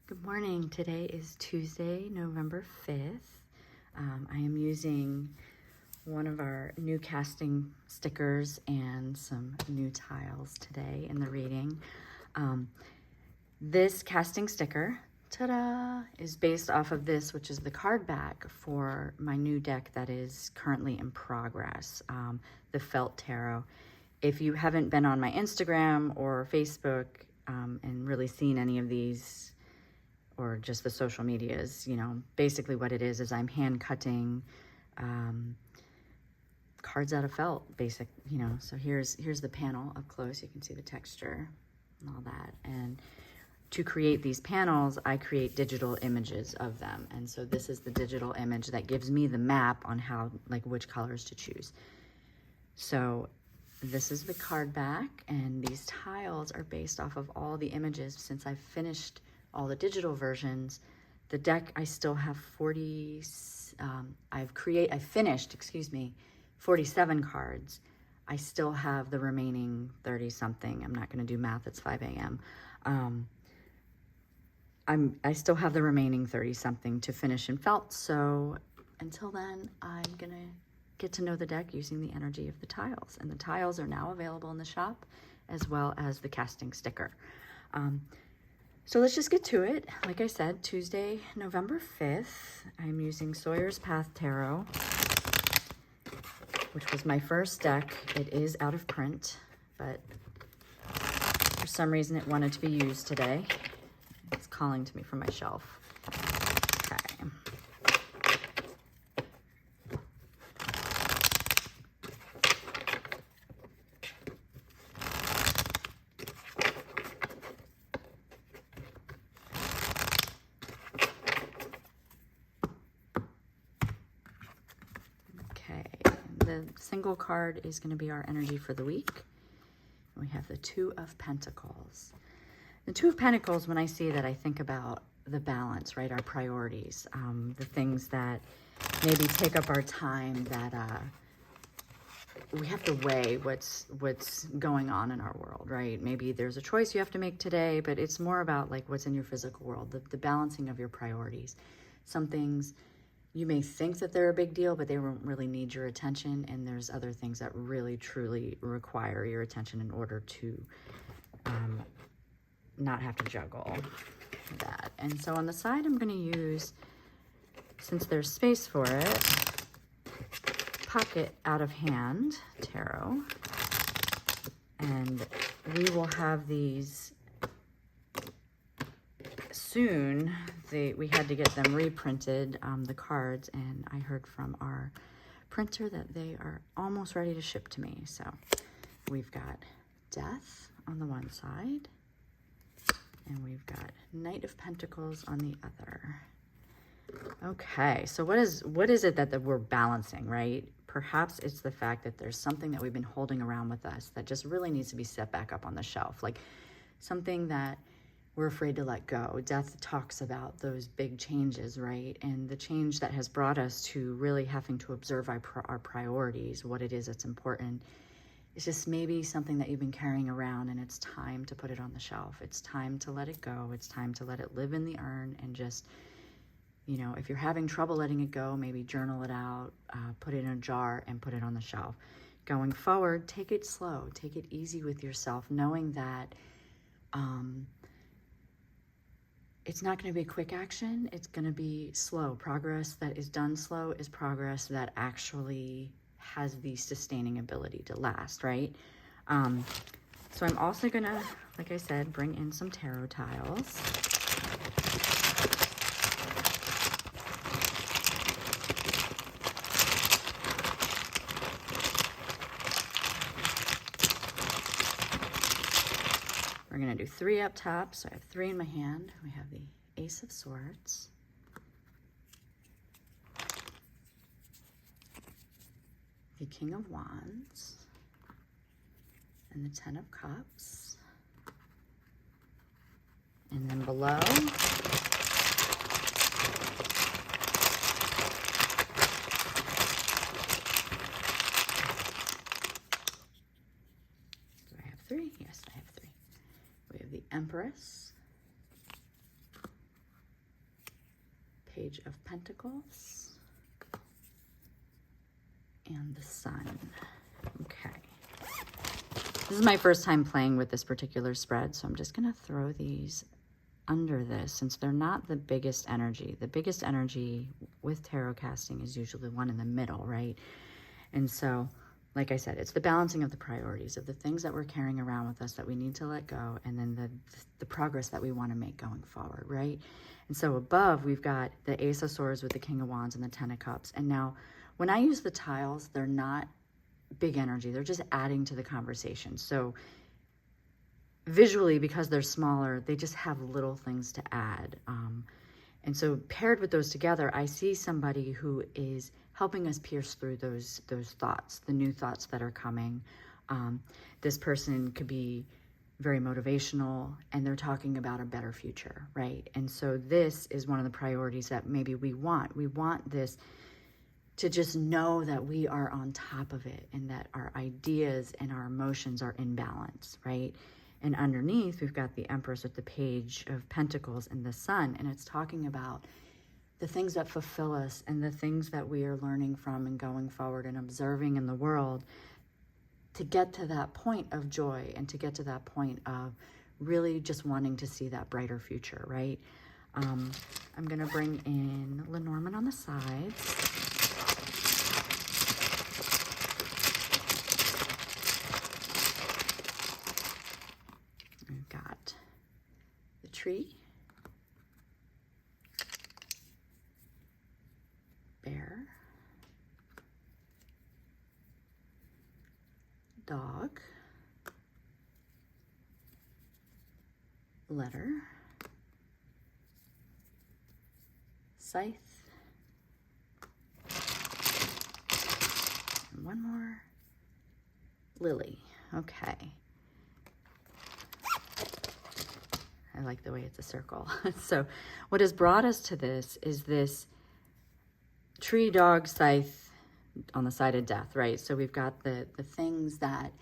Good morning. Today is Tuesday, November 5th. I am using one of our new casting stickers and some new tiles today in the reading. This casting sticker, ta-da, is based off of this, which is the card back for my new deck that is currently in progress, the Felt Tarot. If you haven't been on my Instagram or Facebook and really seen any of these, or just the social medias, you know, basically what it is I'm hand cutting cards out of felt, so here's the panel up close. You can see the texture and all that. And to create these panels, I create digital images of them. And so this is the digital image that gives me the map on how, like, which colors to choose. So this is the card back, and these tiles are based off of all the images. Since I've finished all the digital versions, the deck, I still have 47 cards. I still have the remaining 30 something. I'm not going to do math. It's 5 a.m. I still have the remaining 30 something to finish in felt. So until then, I'm going to get to know the deck using the energy of the tiles. And the tiles are now available in the shop, as well as the casting sticker. So let's just get to it. Like I said, Tuesday, November 5th, I'm using Sawyer's Path Tarot, which was my first deck. It is out of print, but for some reason it wanted to be used today. It's calling to me from my shelf. Okay. The single card is going to be our energy for the week. We have the Two of Pentacles. The Two of Pentacles, when I see that, I think about the balance, right? Our priorities, the things that maybe take up our time, that we have to weigh what's going on in our world, right? Maybe there's a choice you have to make today, but it's more about like what's in your physical world, the balancing of your priorities. Some things you may think that they're a big deal, but they won't really need your attention. And there's other things that really, truly require your attention in order to not have to juggle that. And so on the side, I'm going to use, since there's space for it, Pocket Out of Hand Tarot. And we will have these soon. We had to get them reprinted, the cards, and I heard from our printer that they are almost ready to ship to me. So we've got Death on the one side, and we've got Knight of Pentacles on the other. Okay, so what is it that we're balancing, right? Perhaps it's the fact that there's something that we've been holding around with us that just really needs to be set back up on the shelf, like something that we're afraid to let go. Death talks about those big changes, right? And the change that has brought us to really having to observe our priorities, what it is that's important. It's just maybe something that you've been carrying around, and it's time to put it on the shelf. It's time to let it go. It's time to let it live in the urn, and just, you know, if you're having trouble letting it go, maybe journal it out, put it in a jar and put it on the shelf. Going forward, take it slow, take it easy with yourself, knowing that it's not going to be quick action. It's going to be slow. Progress that is done slow is progress that actually has the sustaining ability to last, right? So I'm also going to, like I said, bring in some tarot tiles. We're going to do 3 up top. So I have 3 in my hand. We have the Ace of Swords, the King of Wands, and the 10 of Cups. And then below, do I have 3? Yes, I have 3. We have the Empress, Page of Pentacles, and the Sun. Okay. This is my first time playing with this particular spread, so I'm just going to throw these under this since they're not the biggest energy. The biggest energy with tarot casting is usually the one in the middle, right? And so, like I said, it's the balancing of the priorities, of the things that we're carrying around with us that we need to let go, and then the progress that we want to make going forward, right? And so above, we've got the Ace of Swords with the King of Wands and the Ten of Cups. And now, when I use the tiles, they're not big energy. They're just adding to the conversation. So visually, because they're smaller, they just have little things to add. And so paired with those together, I see somebody who is helping us pierce through those thoughts, the new thoughts that are coming. This person could be very motivational, and they're talking about a better future, right? And so this is one of the priorities that maybe we want. We want this to just know that we are on top of it and that our ideas and our emotions are in balance, right? And underneath, we've got the Empress with the Page of Pentacles and the Sun, and it's talking about the things that fulfill us and the things that we are learning from and going forward and observing in the world to get to that point of joy and to get to that point of really just wanting to see that brighter future, right? I'm going to bring in Lenormand on the sides. We've got the tree, bear, dog, letter, scythe, and one more, lily. Okay. I like the way it's a circle. So what has brought us to this is this tree, dog, scythe on the side of death, right? So we've got the things that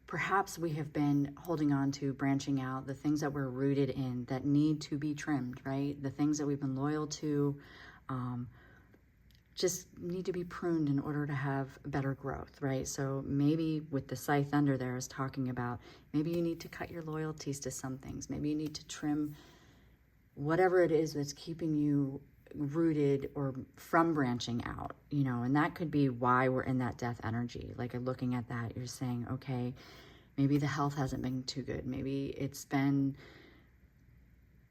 perhaps we have been holding on to, branching out, the things that we're rooted in that need to be trimmed, right? The things that we've been loyal to just need to be pruned in order to have better growth, right? So maybe with the scythe under there is talking about maybe you need to cut your loyalties to some things. Maybe you need to trim whatever it is that's keeping you rooted or from branching out, you know, and that could be why we're in that death energy. Like looking at that, you're saying, okay, maybe the health hasn't been too good. Maybe it's been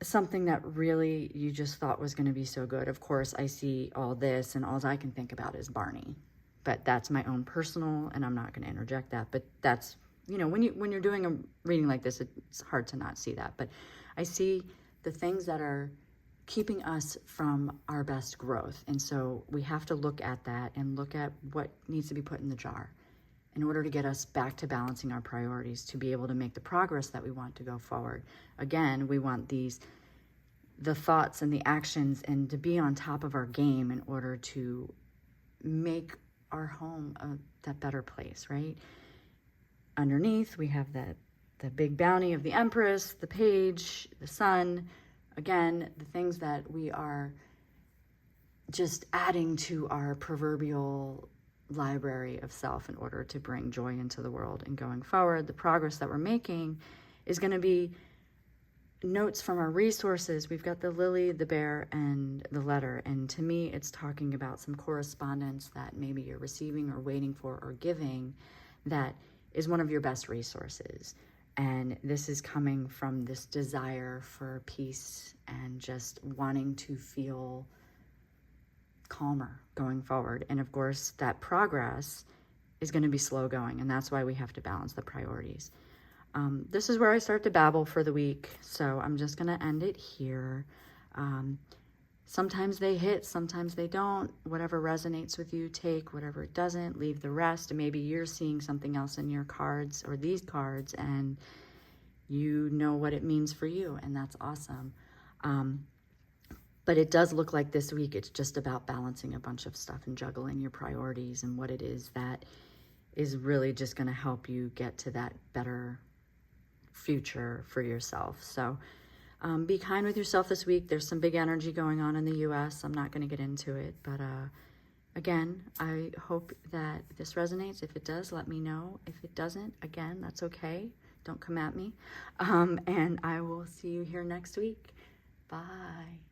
something that really you just thought was going to be so good. Of course, I see all this and all I can think about is Barney, but that's my own personal, and I'm not going to interject that, but that's, you know, when you're doing a reading like this, it's hard to not see that. But I see the things that are keeping us from our best growth. And so we have to look at that and look at what needs to be put in the jar in order to get us back to balancing our priorities, to be able to make the progress that we want to go forward. Again, we want the thoughts and the actions and to be on top of our game in order to make our home that better place, right? Underneath, we have the big bounty of the Empress, the Page, the Sun. Again, the things that we are just adding to our proverbial library of self in order to bring joy into the world. And going forward, the progress that we're making is going to be notes from our resources. We've got the lily, the bear, and the letter. And to me, it's talking about some correspondence that maybe you're receiving or waiting for or giving that is one of your best resources. And this is coming from this desire for peace and just wanting to feel calmer going forward. And of course, that progress is going to be slow going, and that's why we have to balance the priorities. This is where I start to babble for the week, so I'm just going to end it here. Sometimes they hit, sometimes they don't. Whatever resonates with you, take. Whatever it doesn't, leave the rest. And maybe you're seeing something else in your cards or these cards, and you know what it means for you, and that's awesome. But it does look like this week it's just about balancing a bunch of stuff and juggling your priorities and what it is that is really just going to help you get to that better future for yourself. So Be kind with yourself this week. There's some big energy going on in the U.S. I'm not going to get into it, but again, I hope that this resonates. If it does, let me know. If it doesn't, again, that's okay. Don't come at me. And I will see you here next week. Bye.